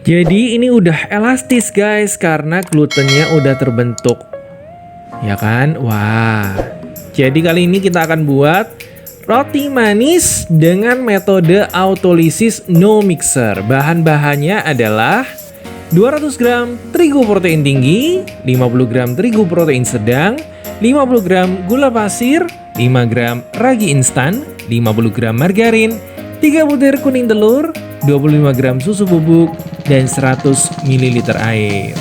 Jadi ini udah elastis guys karena glutennya udah terbentuk. Ya kan? Wah. Jadi kali ini kita akan buat roti manis dengan metode autolysis no mixer. Bahan-bahannya adalah 200 gram terigu protein tinggi, 50 gram terigu protein sedang, 50 gram gula pasir, 5 gram ragi instan, 50 gram margarin, 3 butir kuning telur, 25 gram susu bubuk, dan 100 ml air.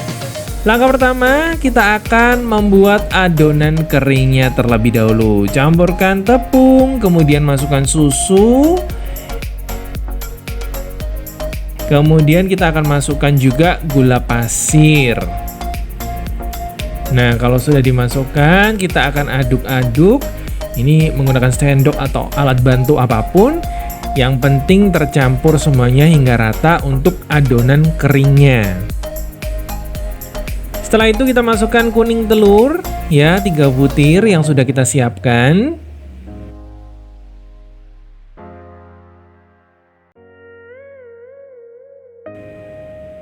Langkah pertama, kita akan membuat adonan keringnya terlebih dahulu. Campurkan tepung, kemudian masukkan susu. Kemudian kita akan masukkan juga gula pasir. Nah, kalau sudah dimasukkan, kita akan aduk-aduk. Ini menggunakan sendok atau alat bantu apapun. Yang penting tercampur semuanya hingga rata untuk adonan keringnya. Setelah itu kita masukkan kuning telur, ya 3 butir yang sudah kita siapkan.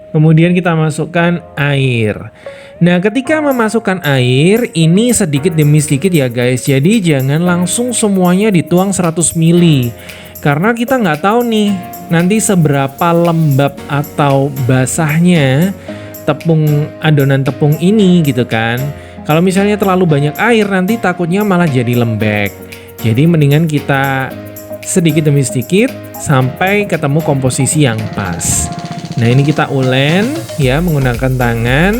Kemudian kita masukkan air. Nah, ketika memasukkan air, ini sedikit demi sedikit ya guys. Jadi jangan langsung semuanya dituang 100 ml. Karena kita nggak tahu nih, nanti seberapa lembab atau basahnya adonan tepung ini gitu kan. Kalau misalnya terlalu banyak air, nanti takutnya malah jadi lembek. Jadi mendingan kita sedikit demi sedikit sampai ketemu komposisi yang pas. Nah, ini kita ulen ya menggunakan tangan.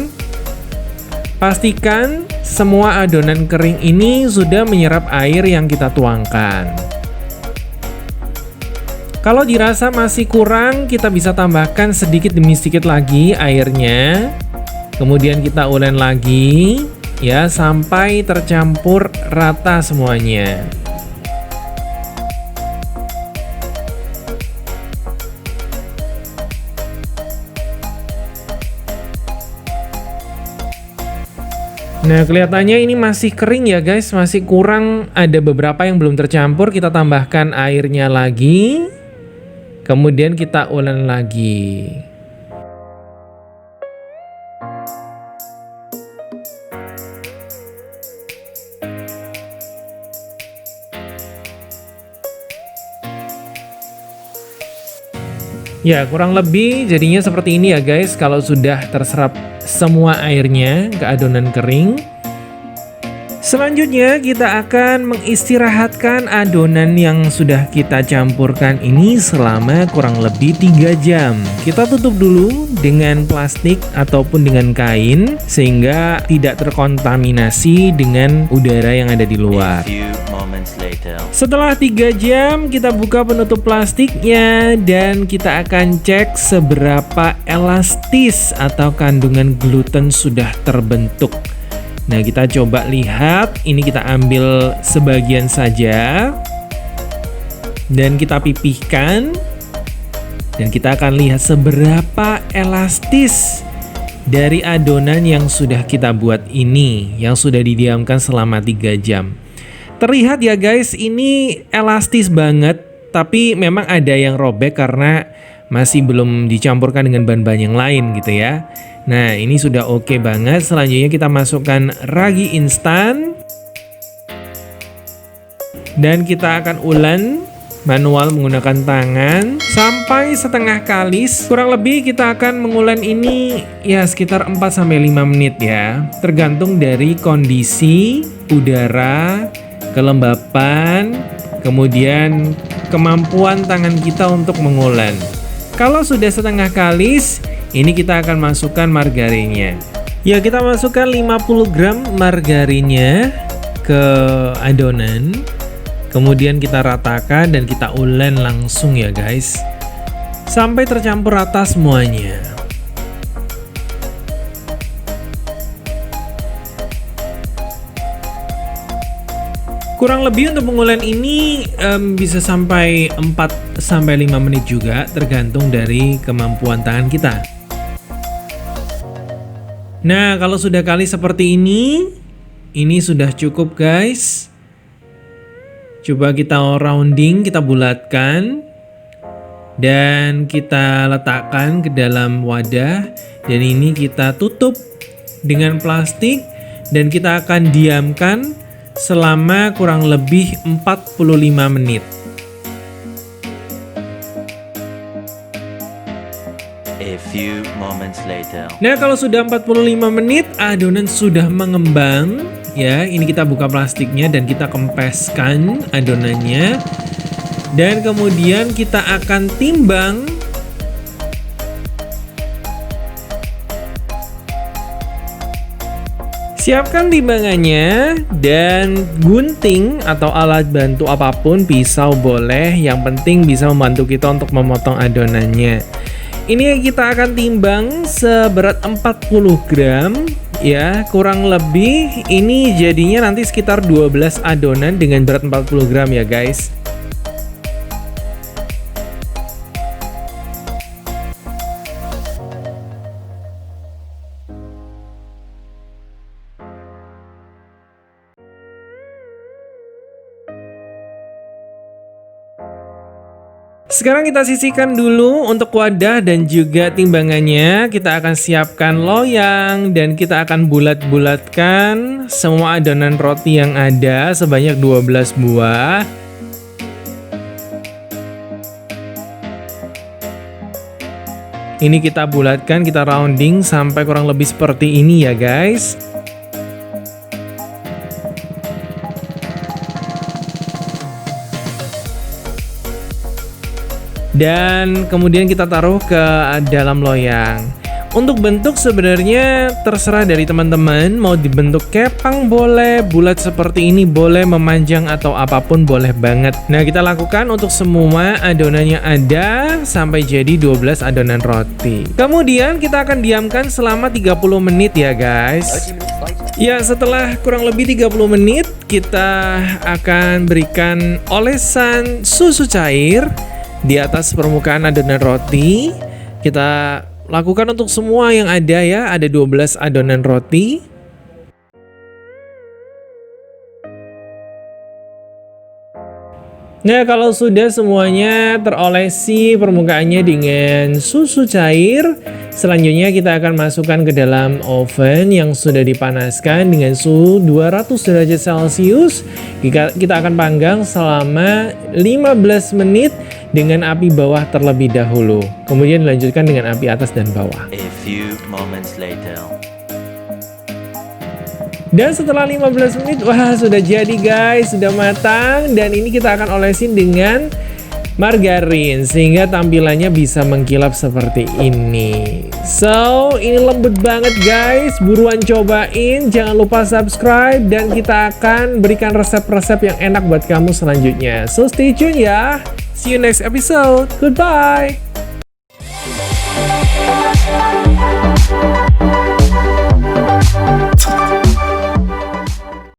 Pastikan semua adonan kering ini sudah menyerap air yang kita tuangkan. Kalau dirasa masih kurang, kita bisa tambahkan sedikit demi sedikit lagi airnya. Kemudian kita ulen lagi ya sampai tercampur rata semuanya. Nah, kelihatannya ini masih kering ya guys, masih kurang, ada beberapa yang belum tercampur. Kita tambahkan airnya lagi. Kemudian kita ulen lagi. Ya, kurang lebih jadinya seperti ini ya guys. Kalau sudah terserap semua airnya ke adonan kering. Selanjutnya kita akan mengistirahatkan adonan yang sudah kita campurkan ini selama kurang lebih 3 jam. Kita tutup dulu dengan plastik ataupun dengan kain sehingga tidak terkontaminasi dengan udara yang ada di luar. Setelah 3 jam kita buka penutup plastiknya dan kita akan cek seberapa elastis atau kandungan gluten sudah terbentuk. Nah, kita coba lihat, ini kita ambil sebagian saja dan kita pipihkan dan kita akan lihat seberapa elastis dari adonan yang sudah kita buat ini, yang sudah didiamkan selama 3 jam. Terlihat ya guys, ini elastis banget, tapi memang ada yang robek karena masih belum dicampurkan dengan bahan-bahan yang lain gitu ya. Nah, ini sudah oke banget. Selanjutnya kita masukkan ragi instan. Dan kita akan ulen manual menggunakan tangan sampai setengah kalis. Kurang lebih kita akan mengulen ini ya sekitar 4-5 menit ya. Tergantung dari kondisi udara, kelembapan, kemudian kemampuan tangan kita untuk mengulen. Kalau sudah setengah kalis, ini kita akan masukkan margarinnya. Ya, kita masukkan 50 gram margarinnya ke adonan. Kemudian kita ratakan dan kita ulen langsung ya guys. Sampai tercampur rata semuanya. Kurang lebih untuk pengulen ini bisa sampai 4-5 menit juga, tergantung dari kemampuan tangan kita. Nah, kalau sudah kali seperti ini sudah cukup guys. Coba kita rounding, kita bulatkan. Dan kita letakkan ke dalam wadah. Dan ini kita tutup dengan plastik. Dan kita akan diamkan selama kurang lebih 45 menit. A few moments later. Nah, kalau sudah 45 menit adonan sudah mengembang, ya. Ini kita buka plastiknya dan kita kempeskan adonannya. Dan kemudian kita akan timbang. Siapkan timbangannya dan gunting atau alat bantu apapun, pisau boleh, yang penting bisa membantu kita untuk memotong adonannya. Ini kita akan timbang seberat 40 gram ya, kurang lebih ini jadinya nanti sekitar 12 adonan dengan berat 40 gram ya guys. Sekarang kita sisihkan dulu untuk wadah dan juga timbangannya. Kita akan siapkan loyang dan kita akan bulat-bulatkan semua adonan roti yang ada sebanyak 12 buah. Ini kita bulatkan, kita rounding sampai kurang lebih seperti ini ya guys. Dan kemudian kita taruh ke dalam loyang. Untuk bentuk sebenarnya terserah dari teman-teman, mau dibentuk kepang boleh, bulat seperti ini boleh, memanjang atau apapun boleh banget. Nah, kita lakukan untuk semua adonannya ada sampai jadi 12 adonan roti. Kemudian kita akan diamkan selama 30 menit ya guys. Ya, setelah kurang lebih 30 menit kita akan berikan olesan susu cair di atas permukaan adonan roti. Kita lakukan untuk semua yang ada ya, ada 12 adonan roti. Nah, kalau sudah semuanya terolesi permukaannya dengan susu cair, selanjutnya kita akan masukkan ke dalam oven yang sudah dipanaskan dengan suhu 200 derajat Celcius. Kita akan panggang selama 15 menit dengan api bawah terlebih dahulu. Kemudian dilanjutkan dengan api atas dan bawah. A few moments later. Dan setelah 15 menit, wah sudah jadi guys, sudah matang. Dan ini kita akan olesin dengan margarin sehingga tampilannya bisa mengkilap seperti ini. So, ini lembut banget guys, buruan cobain, jangan lupa subscribe dan kita akan berikan resep-resep yang enak buat kamu selanjutnya. So, stay tune ya. See you next episode. Goodbye.